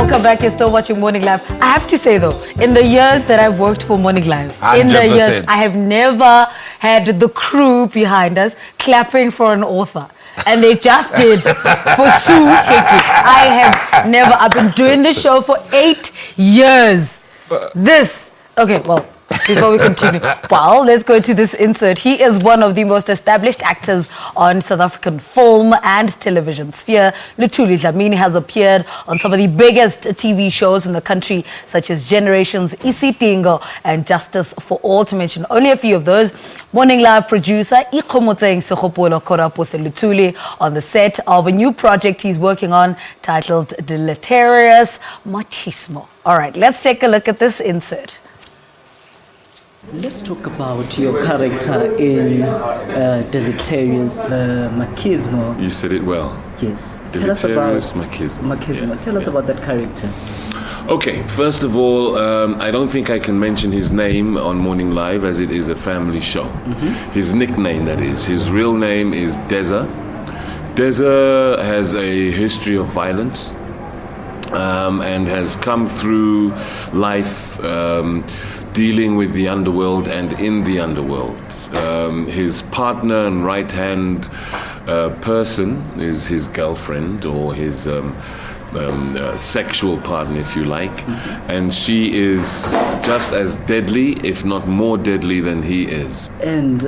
Welcome back. You're still watching Morning Live. I have to say though, in the years that I've worked for Morning Live, 100%. I have never had the crew behind us clapping for an author. And they just did for Sue Hickey. I've been doing this show for 8 years. Before we continue, well, let's go to this insert. He is one of the most established actors on South African film and television sphere. Luthuli Dlamini has appeared on some of the biggest TV shows in the country, such as Generations, Isidingo and Justice, for all to mention only a few of those. Morning Live producer Ikgomotseng Segopolo caught up with Luthuli on the set of a new project he's working on titled Deleterious Machismo. All right, let's take a look at this insert. Let's talk about your character in Deleterious Machismo. You said it well. Yes. Deleterious Machismo. Yes. Tell us about that character. Okay, first of all, I don't think I can mention his name on Morning Live as it is a family show. Mm-hmm. His nickname, that is. His real name is Deza. Deza has a history of violence and has come through life dealing with the underworld and in the underworld. His partner and right-hand person is his girlfriend or his sexual partner, if you like. Mm-hmm. And she is just as deadly, if not more deadly than he is. And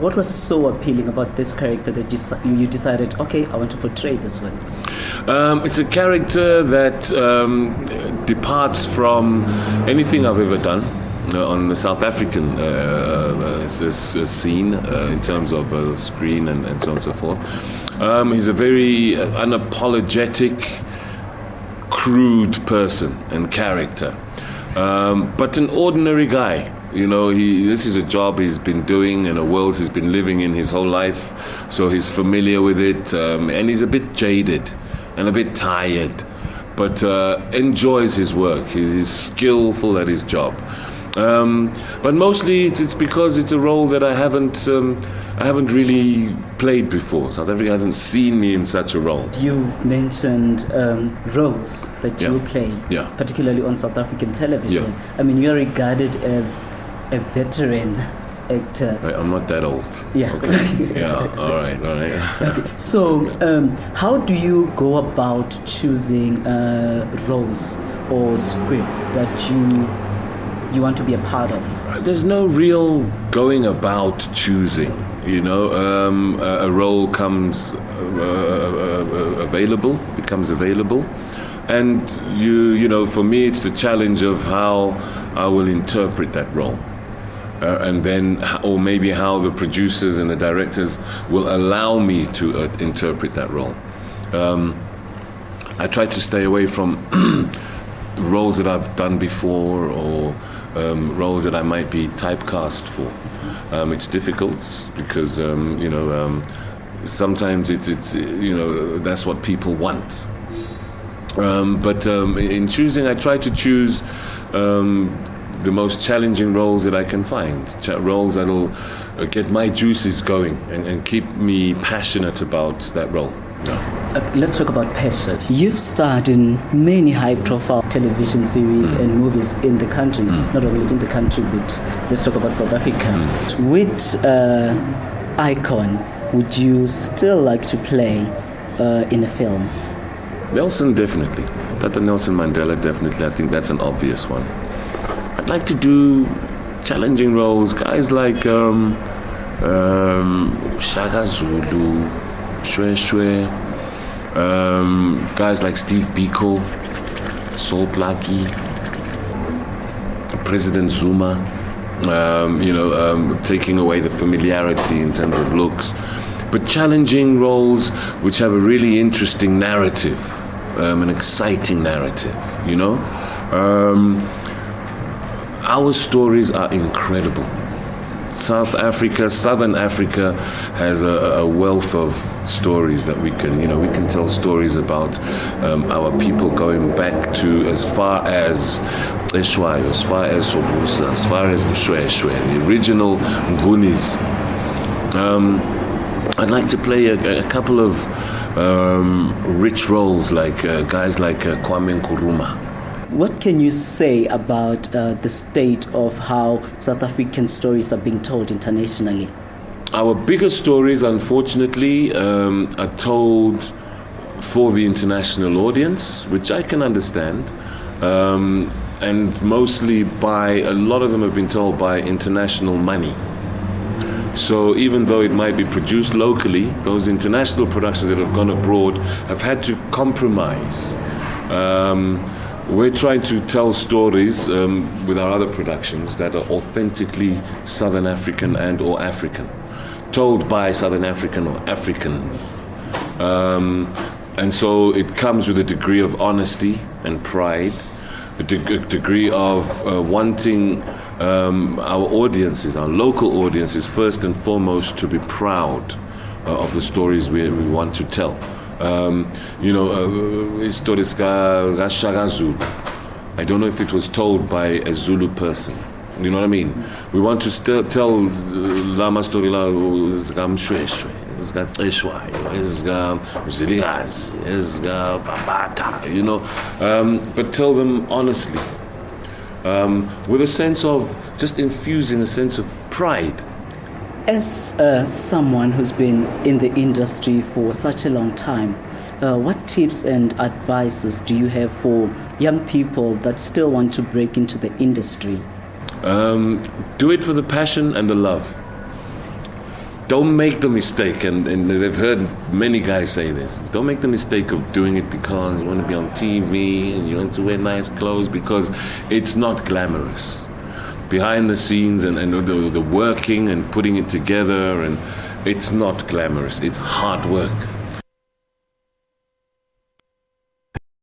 what was so appealing about this character that you decided, okay, I want to portray this one? It's a character that departs from anything I've ever done. On the South African scene in terms of screen and so on and so forth. He's a very unapologetic, crude person and character, but an ordinary guy. You know, this is a job he's been doing in a world he's been living in his whole life, so he's familiar with it, and he's a bit jaded and a bit tired, but enjoys his work. He's skillful at his job. But mostly it's because it's a role that I haven't really played before. South Africa hasn't seen me in such a role. You mentioned roles that you play, particularly on South African television. Yeah. I mean, you're regarded as a veteran actor. I'm not that old. Yeah. Okay. Yeah. All right. Okay. So, how do you go about choosing roles or scripts that you want to be a part of? There's no real going about choosing. You know, a role becomes available, and you know, for me, it's the challenge of how I will interpret that role, and then, or maybe how the producers and the directors will allow me to interpret that role. I try to stay away from roles that I've done before or roles that I might be typecast for. It's difficult because you know, sometimes it's you know, that's what people want. But in choosing, I try to choose the most challenging roles that I can find, roles that'll get my juices going and keep me passionate about that role. Yeah. Let's talk about passion. You've starred in many high-profile television series and movies in the country, not only in the country, but let's talk about South Africa. Which icon would you still like to play in a film? Nelson, definitely. Tata Nelson Mandela, definitely. I think that's an obvious one. I'd like to do challenging roles, guys like Shaka Zulu, Shwe, guys like Steve Biko, Sol Plaatje, President Zuma, you know, taking away the familiarity in terms of looks, but challenging roles which have a really interesting narrative, an exciting narrative, you know. Our stories are incredible. Southern Africa has a wealth of stories that we can tell stories about our people going back to as far as Eshwayo, as far as Sobusa, as far as Mshweshwe, the original Ngunis. I'd like to play a couple of rich roles, like guys like Kwame Nkrumah. What can you say about the state of how South African stories are being told internationally? Our bigger stories, unfortunately, are told for the international audience, which I can understand, and mostly a lot of them have been told by international money. So even though it might be produced locally, those international productions that have gone abroad have had to compromise. We're trying to tell stories with our other productions that are authentically Southern African and or African, told by Southern African or Africans. And so it comes with a degree of honesty and pride, a degree of wanting our audiences, our local audiences, first and foremost, to be proud of the stories we want to tell. Stories ga Shaka Zulu. I don't know if it was told by a Zulu person. You know what I mean? We want to still tell Lama story la Mshweshwe, Eshwa, Ziligas, Babata, but tell them honestly, with a sense of just infusing a sense of pride. As someone who's been in the industry for such a long time, what tips and advices do you have for young people that still want to break into the industry? Do it for the passion and the love. Don't make the mistake, and they've heard many guys say this, don't make the mistake of doing it because you want to be on TV and you want to wear nice clothes, because it's not glamorous. Behind the scenes and the working and putting it together, and it's not glamorous. It's hard work.